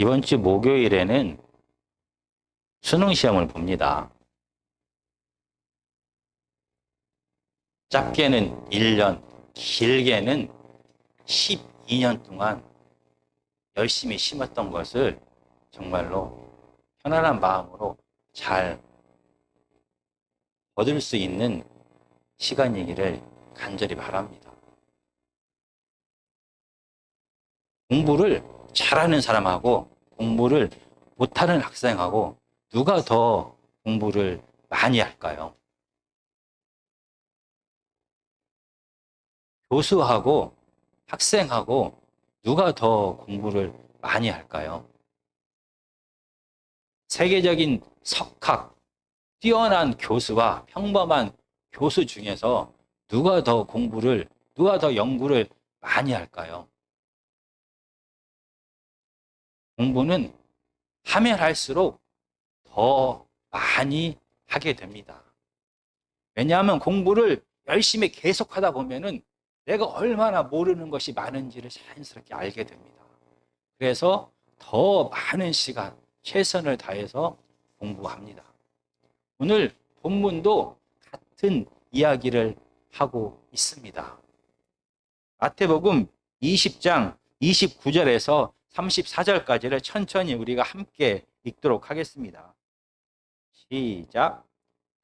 이번 주 목요일에는 수능 시험을 봅니다. 짧게는 1년, 길게는 12년 동안 열심히 심었던 것을 정말로 편안한 마음으로 잘 얻을 수 있는 시간이기를 간절히 바랍니다. 공부를 잘하는 사람하고 공부를 못하는 학생하고 누가 더 공부를 많이 할까요? 교수하고 학생하고 누가 더 공부를 많이 할까요? 세계적인 석학, 뛰어난 교수와 평범한 교수 중에서 누가 더 연구를 많이 할까요? 공부는 하면 할수록 더 많이 하게 됩니다. 왜냐하면 공부를 열심히 계속하다 보면은 내가 얼마나 모르는 것이 많은지를 자연스럽게 알게 됩니다. 그래서 더 많은 시간, 최선을 다해서 공부합니다. 오늘 본문도 같은 이야기를 하고 있습니다. 마태복음 20장 29절에서 34절까지를 천천히 우리가 함께 읽도록 하겠습니다. 시작.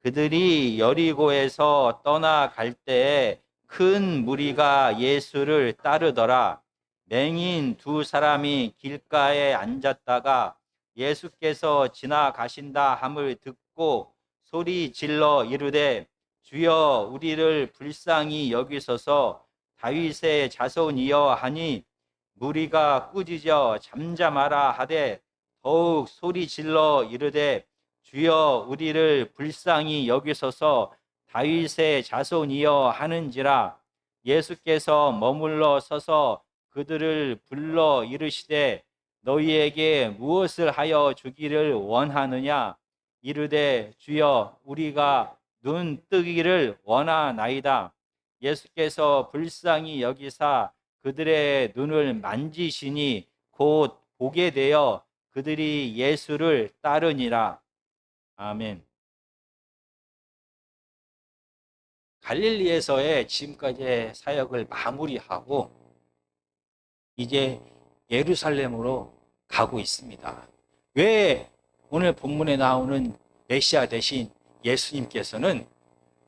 그들이 여리고에서 떠나갈 때에 큰 무리가 예수를 따르더라. 맹인 두 사람이 길가에 앉았다가 예수께서 지나가신다 함을 듣고 소리 질러 이르되 주여 우리를 불쌍히 여기소서 다윗의 자손이여 하니 무리가 꾸짖어 잠잠하라 하되 더욱 소리 질러 이르되 주여 우리를 불쌍히 여기소서 다윗의 자손이여 하는지라. 예수께서 머물러 서서 그들을 불러 이르시되 너희에게 무엇을 하여 주기를 원하느냐. 이르되 주여 우리가 눈 뜨기를 원하나이다. 예수께서 불쌍히 여기사 그들의 눈을 만지시니 곧 보게 되어 그들이 예수를 따르니라. 아멘. 갈릴리에서의 지금까지의 사역을 마무리하고 이제 예루살렘으로 가고 있습니다. 왜 오늘 본문에 나오는 메시아 대신 예수님께서는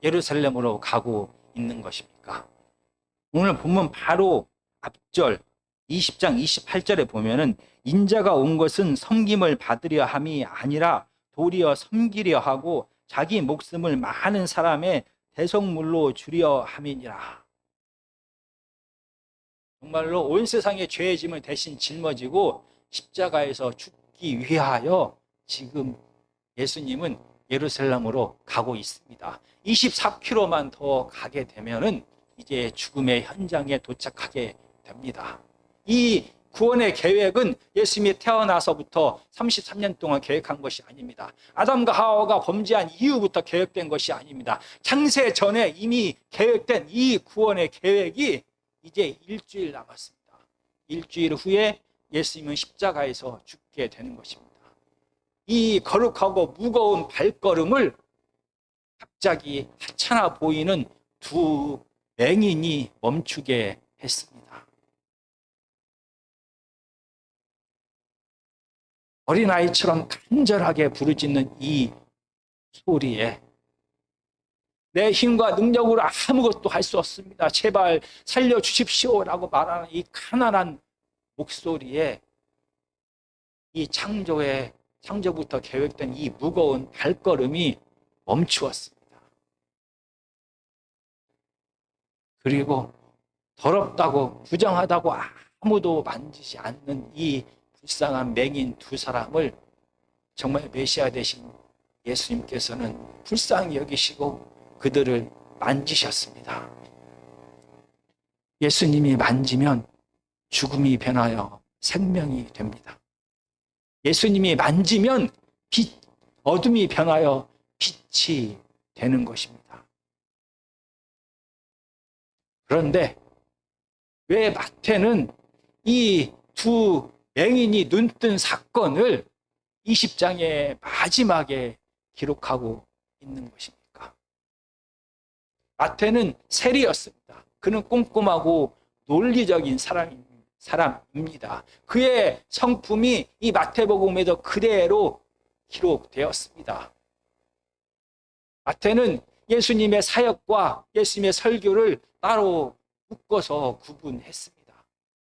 예루살렘으로 가고 있는 것입니까? 오늘 본문 바로 앞절 20장 28절에 보면은 인자가 온 것은 섬김을 받으려 함이 아니라 도리어 섬기려 하고 자기 목숨을 많은 사람의 대속물로 주려 함이니라. 정말로 온 세상의 죄의 짐을 대신 짊어지고 십자가에서 죽기 위하여 지금 예수님은 예루살렘으로 가고 있습니다. 24km만 더 가게 되면은 이제 죽음의 현장에 도착하게 됩니다. 이 구원의 계획은 예수님이 태어나서부터 33년 동안 계획한 것이 아닙니다. 아담과 하와가 범죄한 이후부터 계획된 것이 아닙니다. 창세 전에 이미 계획된 이 구원의 계획이 이제 일주일 남았습니다. 일주일 후에 예수님은 십자가에서 죽게 되는 것입니다. 이 거룩하고 무거운 발걸음을 갑자기 하찮아 보이는 두 맹인이 멈추게 했습니다. 어린아이처럼 간절하게 부르짖는 이 소리에 내 힘과 능력으로 아무것도 할 수 없습니다. 제발 살려주십시오라고 말하는 이 가난한 목소리에 이 창조부터 계획된 이 무거운 발걸음이 멈추었습니다. 그리고 더럽다고 부정하다고 아무도 만지지 않는 이 불쌍한 맹인 두 사람을 정말 메시아 되신 예수님께서는 불쌍히 여기시고 그들을 만지셨습니다. 예수님이 만지면 죽음이 변하여 생명이 됩니다. 예수님이 만지면 어둠이 변하여 빛이 되는 것입니다. 그런데 왜 마태는 이 두 맹인이 눈뜬 사건을 20장의 마지막에 기록하고 있는 것입니까? 마태는 세리였습니다. 그는 꼼꼼하고 논리적인 사람입니다. 그의 성품이 이 마태복음에도 그대로 기록되었습니다. 마태는 예수님의 사역과 예수님의 설교를 따로 묶어서 구분했습니다.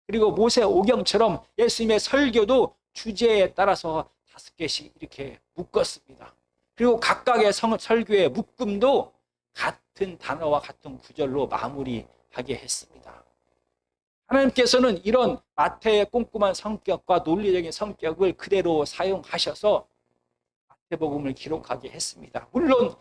그리고 모세 오경처럼 예수님의 설교도 주제에 따라서 5개씩 이렇게 묶었습니다. 그리고 각각의 설교의 묶음도 같은 단어와 같은 구절로 마무리하게 했습니다. 하나님께서는 이런 마태의 꼼꼼한 성격과 논리적인 성격을 그대로 사용하셔서 마태복음을 기록하게 했습니다. 물론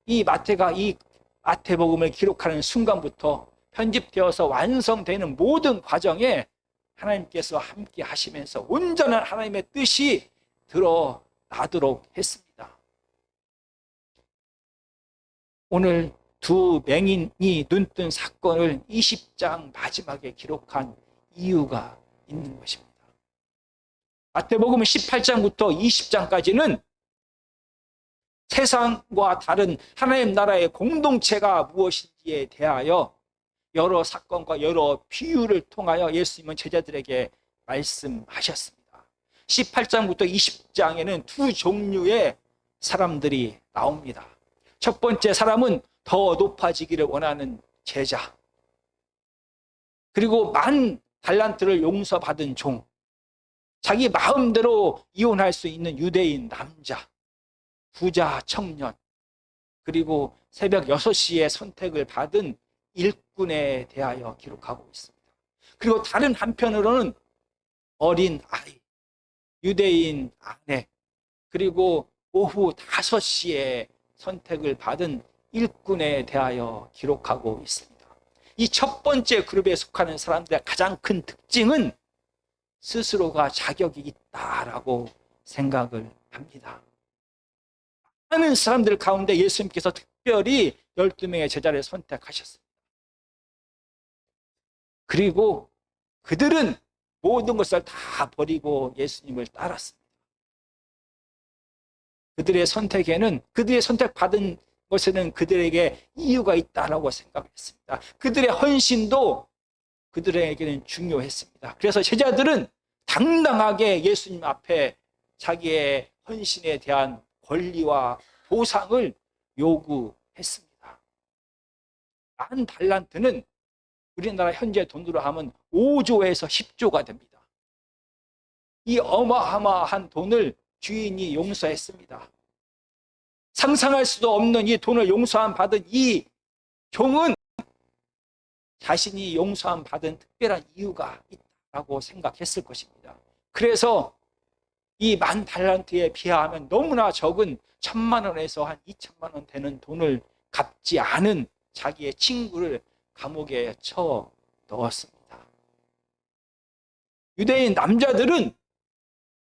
이 마태가 이 마태복음을 기록하는 순간부터 편집되어서 완성되는 모든 과정에 하나님께서 함께 하시면서 온전한 하나님의 뜻이 드러나도록 했습니다. 오늘 두 맹인이 눈뜬 사건을 20장 마지막에 기록한 이유가 있는 것입니다. 마태복음 18장부터 20장까지는 세상과 다른 하나님 나라의 공동체가 무엇인지에 대하여 여러 사건과 여러 비유를 통하여 예수님은 제자들에게 말씀하셨습니다. 18장부터 20장에는 두 종류의 사람들이 나옵니다. 첫 번째 사람은 더 높아지기를 원하는 제자, 그리고 10,000달란트를 용서받은 종, 자기 마음대로 이혼할 수 있는 유대인 남자, 부자 청년, 그리고 새벽 6시에 선택을 받은 일꾼에 대하여 기록하고 있습니다. 그리고 다른 한편으로는 어린 아이, 유대인 아내, 그리고 오후 5시에 선택을 받은 일꾼에 대하여 기록하고 있습니다. 이 첫 번째 그룹에 속하는 사람들의 가장 큰 특징은 스스로가 자격이 있다라고 생각을 합니다. 많은 사람들 가운데 예수님께서 특별히 12명의 제자를 선택하셨습니다. 그리고 그들은 모든 것을 다 버리고 예수님을 따랐습니다. 그들의 선택에는, 그들의 선택받은 것에는 그들에게 이유가 있다라고 생각했습니다. 그들의 헌신도 그들에게는 중요했습니다. 그래서 제자들은 당당하게 예수님 앞에 자기의 헌신에 대한 권리와 보상을 요구했습니다. 10,000달란트는 우리나라 현재 돈으로 하면 5조에서 10조가 됩니다. 이 어마어마한 돈을 주인이 용서했습니다. 상상할 수도 없는 이 돈을 용서함 받은 이 종은 자신이 용서함 받은 특별한 이유가 있다고 생각했을 것입니다. 그래서 이 10,000달란트에 비하면 너무나 적은 1,000,000원에서 한 2,000,000원 되는 돈을 갚지 않은 자기의 친구를 감옥에 쳐 넣었습니다. 유대인 남자들은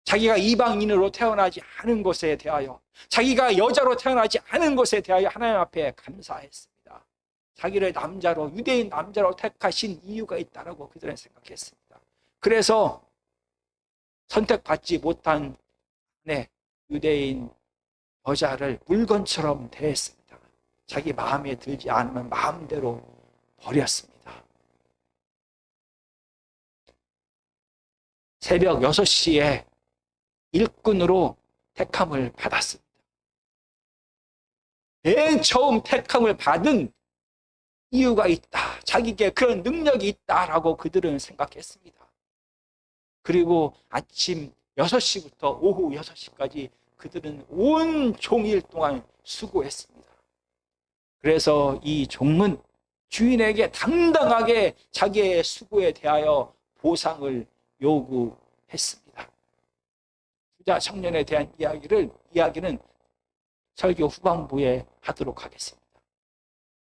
자기가 이방인으로 태어나지 않은 것에 대하여, 자기가 여자로 태어나지 않은 것에 대하여 하나님 앞에 감사했습니다. 자기를 남자로, 유대인 남자로 택하신 이유가 있다고 그들은 생각했습니다. 그래서 선택받지 못한 유대인 여자를 물건처럼 대했습니다. 자기 마음에 들지 않으면 마음대로 버렸습니다. 새벽 6시에 일꾼으로 택함을 받았습니다. 맨 처음 택함을 받은 이유가 있다, 자기에게 그런 능력이 있다라고 그들은 생각했습니다. 그리고 아침 6시부터 오후 6시까지 그들은 온 종일 동안 수고했습니다. 그래서 이 종은 주인에게 당당하게 자기의 수고에 대하여 보상을 요구했습니다. 부자 청년에 대한 이야기는 설교 후반부에 하도록 하겠습니다.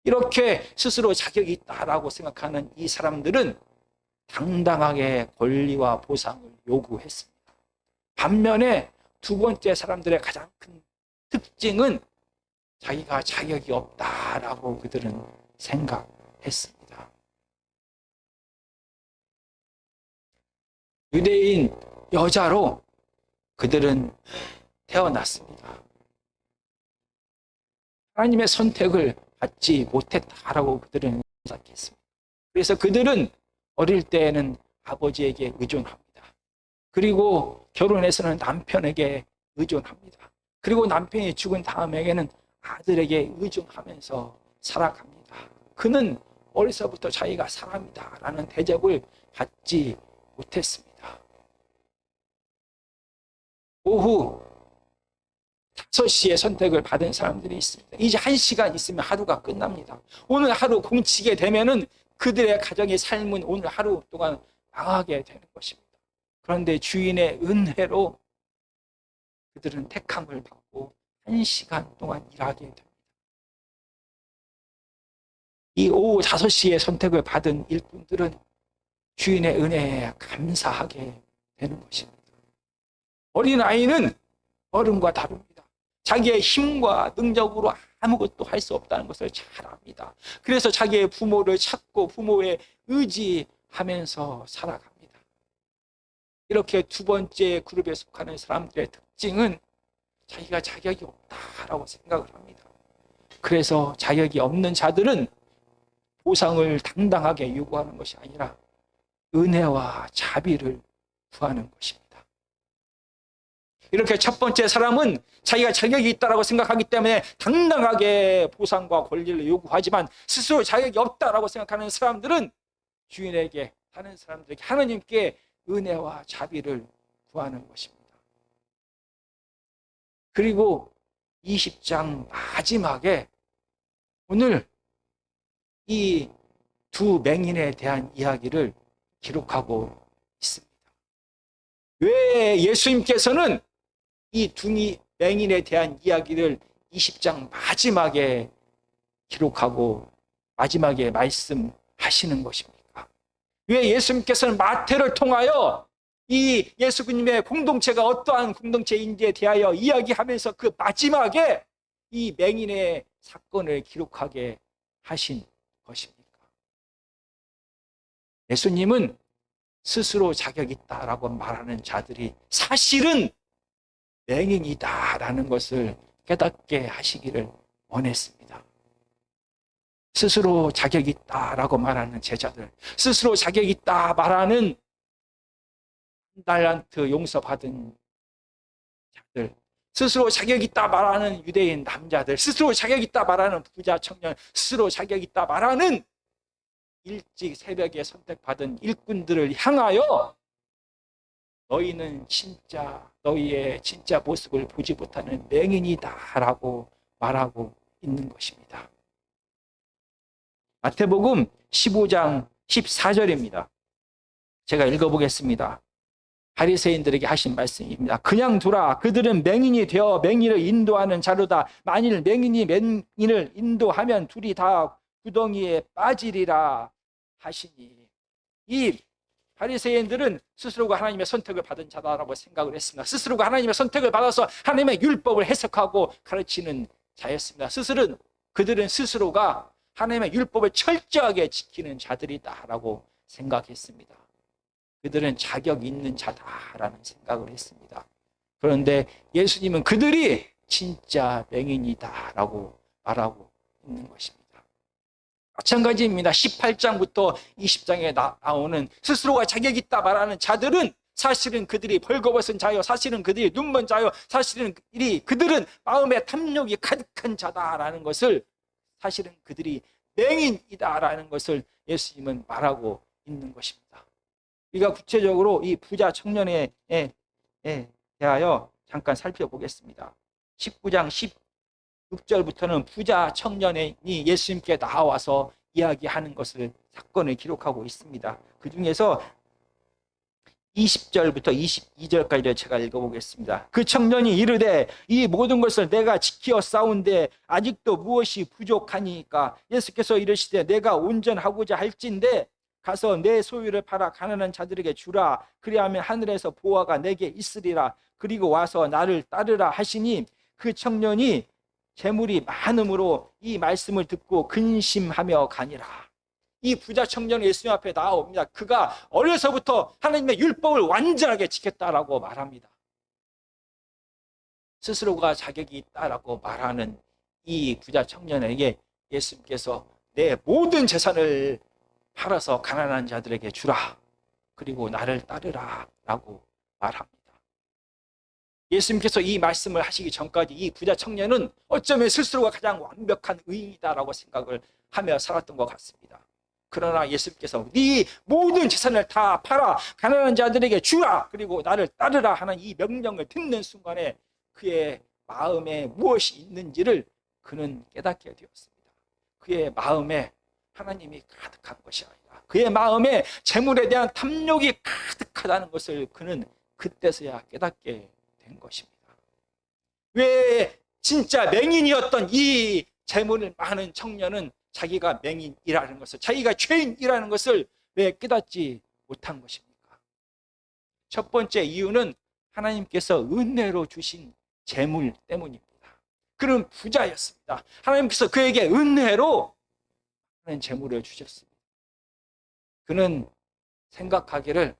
이렇게 스스로 자격이 있다라고 생각하는 이 사람들은 당당하게 권리와 보상을 요구했습니다. 반면에 두 번째 사람들의 가장 큰 특징은 자기가 자격이 없다라고 그들은 생각했습니다. 유대인 여자로 그들은 태어났습니다. 하나님의 선택을 받지 못했다라고 그들은 생각했습니다. 그래서 그들은 어릴 때에는 아버지에게 의존합니다. 그리고 결혼해서는 남편에게 의존합니다. 그리고 남편이 죽은 다음에는 아들에게 의존하면서 살아갑니다. 그는 어려서부터 자기가 사람이다라는 대접을 받지 못했습니다. 오후 5시에 선택을 받은 사람들이 있습니다. 이제 1시간 있으면 하루가 끝납니다. 오늘 하루 공치게 되면은 그들의 가정의 삶은 오늘 하루 동안 망하게 되는 것입니다. 그런데 주인의 은혜로 그들은 택함을 받고 1시간 동안 일하게 됩니다. 이 오후 5시에 선택을 받은 일꾼들은 주인의 은혜에 감사하게 되는 것입니다. 어린아이는 어른과 다릅니다. 자기의 힘과 능력으로 아무것도 할 수 없다는 것을 잘 압니다. 그래서 자기의 부모를 찾고 부모에 의지하면서 살아갑니다. 이렇게 두 번째 그룹에 속하는 사람들의 특징은 자기가 자격이 없다라고 생각을 합니다. 그래서 자격이 없는 자들은 보상을 당당하게 요구하는 것이 아니라 은혜와 자비를 구하는 것입니다. 이렇게 첫 번째 사람은 자기가 자격이 있다고 생각하기 때문에 당당하게 보상과 권리를 요구하지만 스스로 자격이 없다고 생각하는 사람들은 주인에게, 다른 사람들에게, 하나님께 은혜와 자비를 구하는 것입니다. 그리고 20장 마지막에 오늘 이 두 맹인에 대한 이야기를 기록하고 있습니다. 왜 예수님께서는 이 두 맹인에 대한 이야기를 20장 마지막에 기록하고 마지막에 말씀하시는 것입니까? 왜 예수님께서는 마태를 통하여 이 예수님의 공동체가 어떠한 공동체인지에 대하여 이야기하면서 그 마지막에 이 맹인의 사건을 기록하게 하신 것입니까? 예수님은 스스로 자격 있다라고 말하는 자들이 사실은 맹인이다라는 것을 깨닫게 하시기를 원했습니다. 스스로 자격 있다라고 말하는 제자들, 스스로 자격 있다 말하는 달란트 용서받은 자들, 스스로 자격 있다 말하는 유대인 남자들, 스스로 자격 있다 말하는 부자 청년, 스스로 자격 있다 말하는 일찍 새벽에 선택받은 일꾼들을 향하여 너희는 너희의 진짜 모습을 보지 못하는 맹인이다라고 말하고 있는 것입니다. 마태복음 15장 14절입니다. 제가 읽어보겠습니다. 바리새인들에게 하신 말씀입니다. 그냥 두라. 그들은 맹인이 되어 맹인을 인도하는 자로다. 만일 맹인이 맹인을 인도하면 둘이 다 구덩이에 빠지리라 하시니. 이 바리새인들은 스스로가 하나님의 선택을 받은 자다라고 생각을 했습니다. 스스로가 하나님의 선택을 받아서 하나님의 율법을 해석하고 가르치는 자였습니다. 그들은 스스로가 하나님의 율법을 철저하게 지키는 자들이다라고 생각했습니다. 그들은 자격 있는 자다라는 생각을 했습니다. 그런데 예수님은 그들이 진짜 맹인이다라고 말하고 있는 것입니다. 마찬가지입니다. 18장부터 20장에 나오는 스스로가 자격 있다 말하는 자들은 사실은 그들이 벌거벗은 자요, 사실은 그들이 눈먼 자요, 사실은 그들은 마음에 탐욕이 가득한 자다라는 것을, 사실은 그들이 맹인이다라는 것을 예수님은 말하고 있는 것입니다. 우리가 구체적으로 이 부자 청년에 대하여 잠깐 살펴보겠습니다. 19장 16절부터는 부자 청년이 예수님께 나와서 이야기하는 것을, 사건을 기록하고 있습니다. 그 중에서 20절부터 22절까지를 제가 읽어보겠습니다. 그 청년이 이르되 이 모든 것을 내가 지키어 싸운데 아직도 무엇이 부족하니까? 예수께서 이르시되 내가 온전하고자 할진대 가서 내 소유를 팔아 가난한 자들에게 주라. 그리하면 하늘에서 보화가 내게 있으리라. 그리고 와서 나를 따르라 하시니 그 청년이 재물이 많음으로 이 말씀을 듣고 근심하며 가니라. 이 부자 청년은 예수님 앞에 나옵니다. 그가 어려서부터 하나님의 율법을 완전하게 지켰다라고 말합니다. 스스로가 자격이 있다라고 말하는 이 부자 청년에게 예수님께서 내 모든 재산을 팔아서 가난한 자들에게 주라. 그리고 나를 따르라 라고 말합니다. 예수님께서 이 말씀을 하시기 전까지 이 부자 청년은 어쩌면 스스로가 가장 완벽한 의인이다라고 생각을 하며 살았던 것 같습니다. 그러나 예수님께서 네 모든 재산을 다 팔아 가난한 자들에게 주라. 그리고 나를 따르라 하는 이 명령을 듣는 순간에 그의 마음에 무엇이 있는지를 그는 깨닫게 되었습니다. 그의 마음에 하나님이 가득한 것이 아니라 그의 마음에 재물에 대한 탐욕이 가득하다는 것을 그는 그때서야 깨닫게 된 것입니다. 왜 진짜 맹인이었던 이 재물이 많은 청년은 자기가 맹인이라는 것을, 자기가 죄인이라는 것을 왜 깨닫지 못한 것입니까? 첫 번째 이유는 하나님께서 은혜로 주신 재물 때문입니다. 그는 부자였습니다. 하나님께서 그에게 은혜로 하나님 재물을 주셨습니다. 그는 생각하기를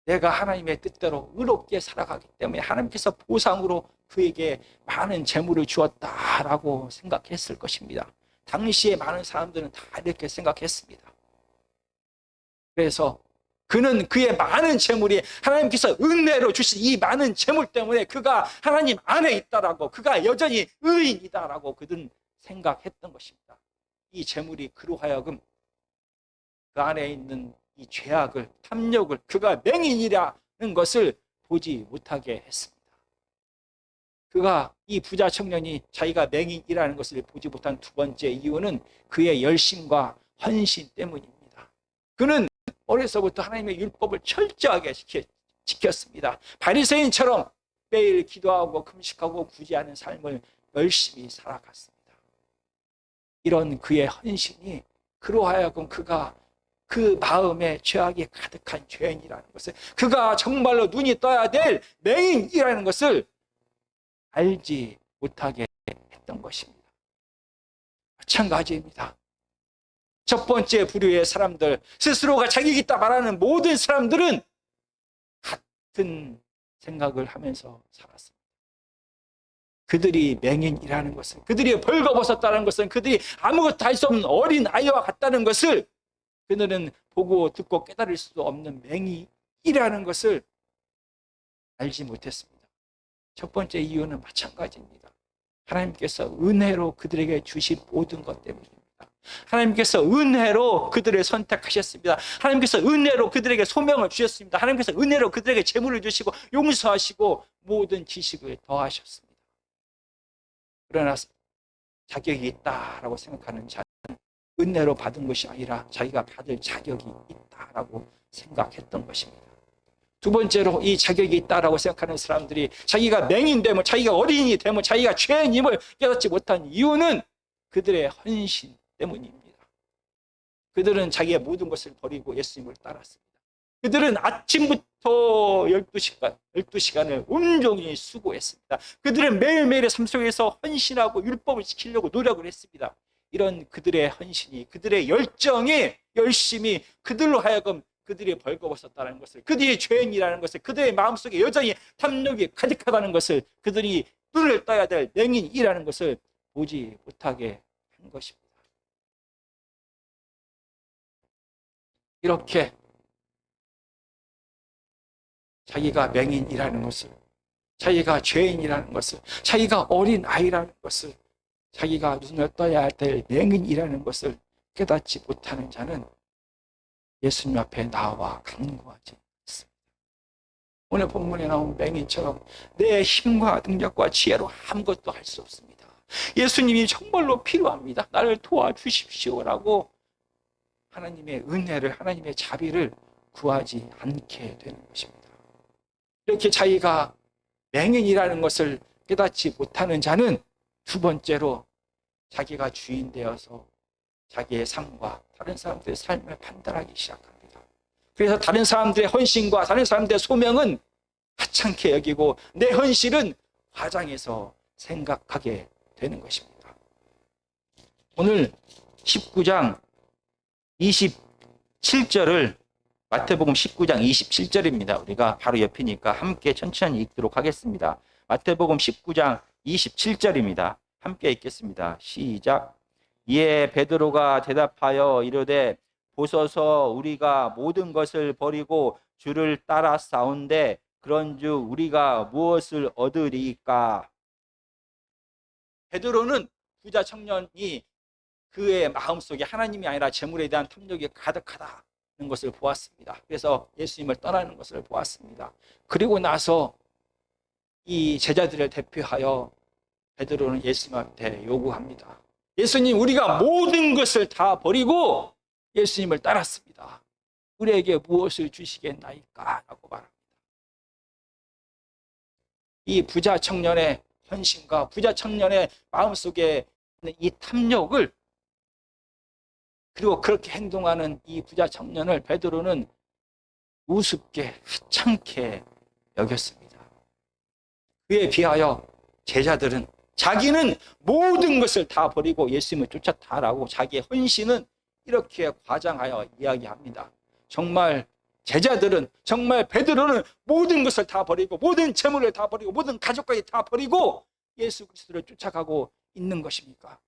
내가 하나님의 뜻대로 의롭게 살아가기 때문에 하나님께서 보상으로 그에게 많은 재물을 주었다라고 생각했을 것입니다. 당시에 많은 사람들은 다 이렇게 생각했습니다. 그래서 그는 그의 많은 재물이 하나님께서 은혜로 주신 이 많은 재물 때문에 그가 하나님 안에 있다라고, 그가 여전히 의인이다라고 그는 생각했던 것입니다. 이 재물이 그로 하여금 그 안에 있는 이 죄악을, 탐욕을, 그가 맹인이라는 것을 보지 못하게 했습니다. 그가, 이 부자 청년이 자기가 맹인이라는 것을 보지 못한 두 번째 이유는 그의 열심과 헌신 때문입니다. 그는 어려서부터 하나님의 율법을 철저하게 지켰습니다. 바리새인처럼 매일 기도하고 금식하고 구제하는 삶을 열심히 살아갔습니다. 이런 그의 헌신이 그로 하여금 그가 그 마음에 죄악이 가득한 죄인이라는 것을, 그가 정말로 눈이 떠야 될 맹인이라는 것을 알지 못하게 했던 것입니다. 마찬가지입니다. 첫 번째 부류의 사람들, 스스로가 자격이 있다 말하는 모든 사람들은 같은 생각을 하면서 살았습니다. 그들이 맹인이라는 것은, 그들이 벌거벗었다는 것은, 그들이 아무것도 할 수 없는 어린 아이와 같다는 것을 그들은 보고 듣고 깨달을 수 없는 맹인이라는 것을 알지 못했습니다. 첫 번째 이유는 마찬가지입니다. 하나님께서 은혜로 그들에게 주신 모든 것 때문입니다. 하나님께서 은혜로 그들을 선택하셨습니다. 하나님께서 은혜로 그들에게 소명을 주셨습니다. 하나님께서 은혜로 그들에게 재물을 주시고 용서하시고 모든 지식을 더하셨습니다. 그러나 자격이 있다라고 생각하는 자는 은혜로 받은 것이 아니라 자기가 받을 자격이 있다라고 생각했던 것입니다. 두 번째로 이 자격이 있다라고 생각하는 사람들이 자기가 맹인되면, 자기가 어린이 되면, 자기가 죄인임을 깨닫지 못한 이유는 그들의 헌신 때문입니다. 그들은 자기의 모든 것을 버리고 예수님을 따랐습니다. 그들은 아침부터 12시간을 온종일 수고했습니다. 그들은 매일매일의 삶 속에서 헌신하고 율법을 지키려고 노력을 했습니다. 이런 그들의 헌신이, 그들의 열정이, 열심히 그들로 하여금 그들이 벌거벗었다는 것을, 그들이 죄인이라는 것을, 그들의 마음속에 여전히 탐욕이 가득하다는 것을, 그들이 눈을 떠야 될 맹인이라는 것을 보지 못하게 한 것입니다. 이렇게 자기가 맹인이라는 것을, 자기가 죄인이라는 것을, 자기가 어린 아이라는 것을, 자기가 눈을 떠야 될 맹인이라는 것을 깨닫지 못하는 자는 예수님 앞에 나와 간구하지 않습니다. 오늘 본문에 나온 맹인처럼 내 힘과 능력과 지혜로 아무것도 할 수 없습니다. 예수님이 정말로 필요합니다. 나를 도와주십시오라고 하나님의 은혜를, 하나님의 자비를 구하지 않게 되는 것입니다. 이렇게 자기가 맹인이라는 것을 깨닫지 못하는 자는 두 번째로 자기가 주인 되어서 자기의 삶과 다른 사람들의 삶을 판단하기 시작합니다. 그래서 다른 사람들의 헌신과 다른 사람들의 소명은 하찮게 여기고 내 헌신은 과장해서 생각하게 되는 것입니다. 오늘 19장 27절을 마태복음 19장 27절입니다. 우리가 바로 옆이니까 함께 천천히 읽도록 하겠습니다. 마태복음 19장 27절입니다. 함께 읽겠습니다. 시작. 이에 베드로가 대답하여 이르되 보소서 우리가 모든 것을 버리고 주를 따라 싸운데 그런즉 우리가 무엇을 얻으리까? 베드로는 부자 청년이 그의 마음속에 하나님이 아니라 재물에 대한 탐욕이 가득하다는 것을 보았습니다. 그래서 예수님을 떠나는 것을 보았습니다. 그리고 나서 이 제자들을 대표하여 베드로는 예수님 앞에 요구합니다. 예수님, 우리가 모든 것을 다 버리고 예수님을 따랐습니다. 우리에게 무엇을 주시겠나이까? 라고 말합니다. 이 부자 청년의 헌신과 부자 청년의 마음속에 있는 이 탐욕을, 그리고 그렇게 행동하는 이 부자 청년을 베드로는 우습게 하찮게 여겼습니다. 그에 비하여 제자들은 자기는 모든 것을 다 버리고 예수님을 쫓았다라고 자기의 헌신은 이렇게 과장하여 이야기합니다. 정말 제자들은, 정말 베드로는 모든 것을 다 버리고 모든 재물을 다 버리고 모든 가족까지 다 버리고 예수 그리스도를 쫓아가고 있는 것입니까?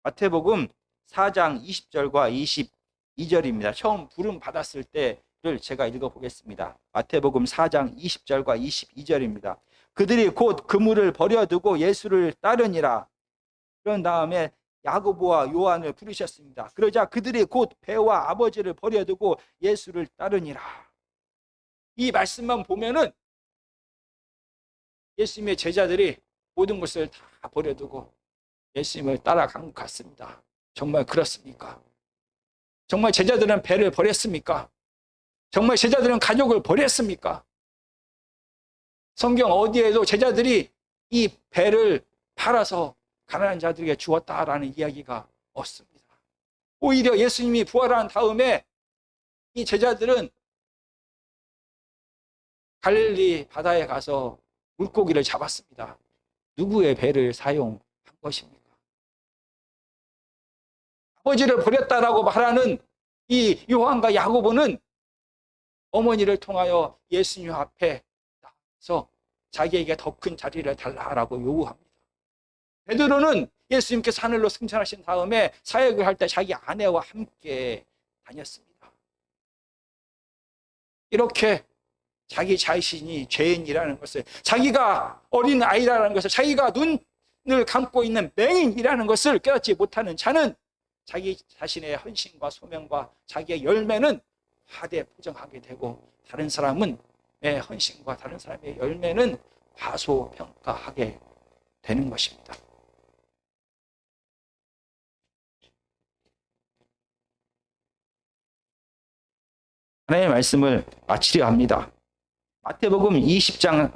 마태복음 4장 20절과 22절입니다. 처음 부름 받았을 때를 제가 읽어보겠습니다. 마태복음 4장 20절과 22절입니다. 그들이 곧 그물을 버려두고 예수를 따르니라. 그런 다음에 야고보와 요한을 부르셨습니다. 그러자 그들이 곧 배와 아버지를 버려두고 예수를 따르니라. 이 말씀만 보면은 예수님의 제자들이 모든 것을 다 버려두고 예수님을 따라간 것 같습니다. 정말 그렇습니까? 정말 제자들은 배를 버렸습니까? 정말 제자들은 가족을 버렸습니까? 성경 어디에도 제자들이 이 배를 팔아서 가난한 자들에게 주었다라는 이야기가 없습니다. 오히려 예수님이 부활한 다음에 이 제자들은 갈릴리 바다에 가서 물고기를 잡았습니다. 누구의 배를 사용한 것입니까? 아버지를 버렸다라고 말하는 이 요한과 야고보는 어머니를 통하여 예수님 앞에 나와서 자기에게 더 큰 자리를 달라라고 요구합니다. 베드로는 예수님께서 하늘로 승천하신 다음에 사역을 할 때 자기 아내와 함께 다녔습니다. 이렇게 자기 자신이 죄인이라는 것을, 자기가 어린 아이라는 것을, 자기가 눈을 감고 있는 맹인이라는 것을 깨닫지 못하는 자는 자기 자신의 헌신과 소명과 자기의 열매는 하대포장하게 되고, 다른 사람은 내 헌신과 다른 사람의 열매는 과소평가하게 되는 것입니다. 하나님의 말씀을 마치려 합니다. 마태복음 20장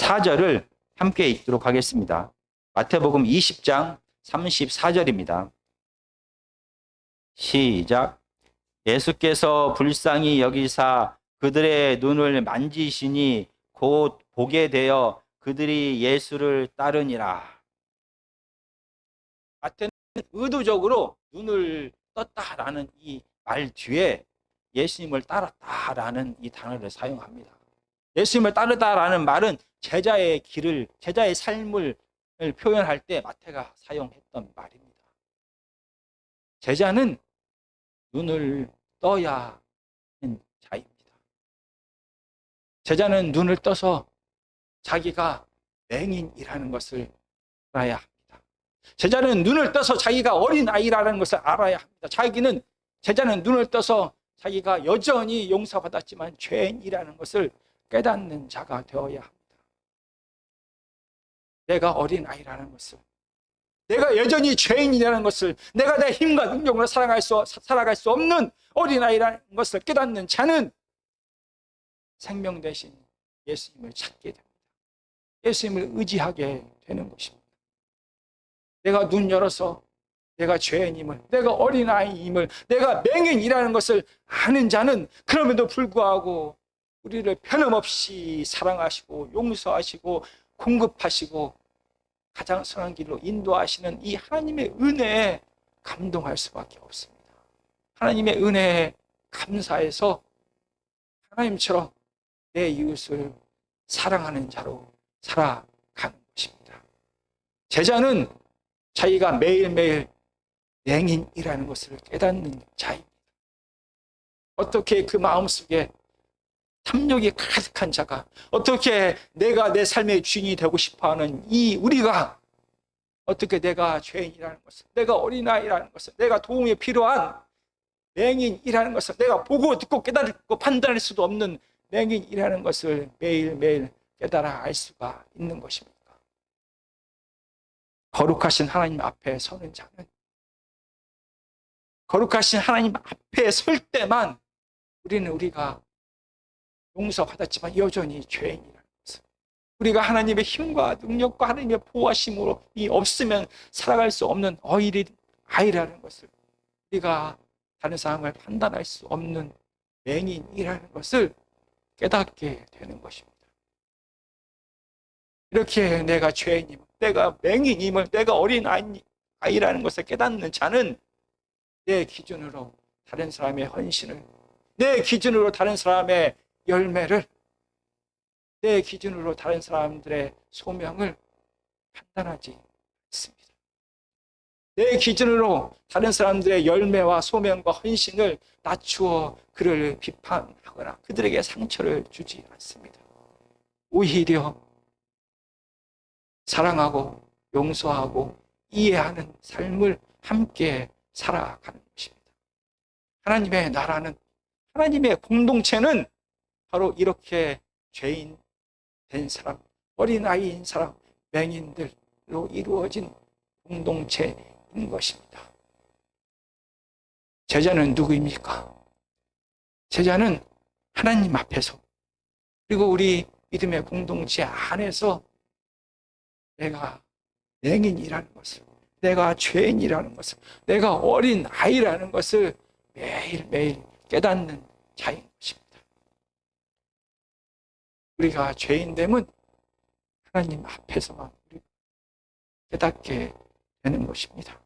34절을 함께 읽도록 하겠습니다. 마태복음 20장 34절입니다. 시작. 예수께서 불쌍히 여기사 그들의 눈을 만지시니 곧 보게 되어 그들이 예수를 따르니라. 마태는 의도적으로 눈을 떴다라는 이 말 뒤에 예수님을 따랐다라는 이 단어를 사용합니다. 예수님을 따르다라는 말은 제자의 길을, 제자의 삶을 표현할 때 마태가 사용했던 말입니다. 제자는 눈을 떠야 하는 자입니다. 제자는 눈을 떠서 자기가 맹인이라는 것을 알아야 합니다. 제자는 눈을 떠서 자기가 어린아이라는 것을 알아야 합니다. 제자는 눈을 떠서 자기가 여전히 용서받았지만 죄인이라는 것을 깨닫는 자가 되어야 합니다. 내가 어린아이라는 것을, 내가 여전히 죄인이라는 것을, 내가 내 힘과 능력으로 살아갈 수 없는 어린아이라는 것을 깨닫는 자는 생명 대신 예수님을 찾게 됩니다. 예수님을 의지하게 되는 것입니다. 내가 눈 열어서 내가 죄인임을, 내가 어린아이임을, 내가 맹인이라는 것을 아는 자는 그럼에도 불구하고 우리를 변함없이 사랑하시고 용서하시고 공급하시고 가장 선한 길로 인도하시는 이 하나님의 은혜에 감동할 수밖에 없습니다. 하나님의 은혜에 감사해서 하나님처럼 내 이웃을 사랑하는 자로 살아가는 것입니다. 제자는 자기가 매일매일 맹인이라는 것을 깨닫는 자입니다. 어떻게 그 마음속에 탐욕이 가득한 자가, 어떻게 내가 내 삶의 주인이 되고 싶어하는 이 우리가 어떻게 내가 죄인이라는 것을, 내가 어린아이라는 것을, 내가 도움이 필요한 맹인이라는 것을, 내가 보고 듣고 깨닫고 판단할 수도 없는 맹인이라는 것을 매일매일 깨달아 알 수가 있는 것입니까? 거룩하신 하나님 앞에 서는 자는, 거룩하신 하나님 앞에 설 때만 우리가 용서받았지만 여전히 죄인이라는 것을, 우리가 하나님의 힘과 능력과 하나님의 보호하심으로 없으면 살아갈 수 없는 어린 아이라는 것을, 우리가 다른 사람을 판단할 수 없는 맹인이라는 것을 깨닫게 되는 것입니다. 이렇게 내가 죄인임을, 내가 맹인임을, 내가 어린 아이라는 것을 깨닫는 자는 내 기준으로 다른 사람의 헌신을, 내 기준으로 다른 사람의 열매를, 내 기준으로 다른 사람들의 소명을 판단하지 않습니다. 내 기준으로 다른 사람들의 열매와 소명과 헌신을 낮추어 그를 비판하거나 그들에게 상처를 주지 않습니다. 오히려 사랑하고 용서하고 이해하는 삶을 함께 살아가는 것입니다. 하나님의 나라는, 하나님의 공동체는 바로 이렇게 죄인 된 사람, 어린아이인 사람, 맹인들로 이루어진 공동체인 것입니다. 제자는 누구입니까? 제자는 하나님 앞에서, 그리고 우리 믿음의 공동체 안에서 내가 맹인이라는 것을, 내가 죄인이라는 것을, 내가 어린 아이라는 것을 매일매일 깨닫는 자인 것입니다. 우리가 죄인됨은 하나님 앞에서만 우리가 깨닫게 되는 것입니다.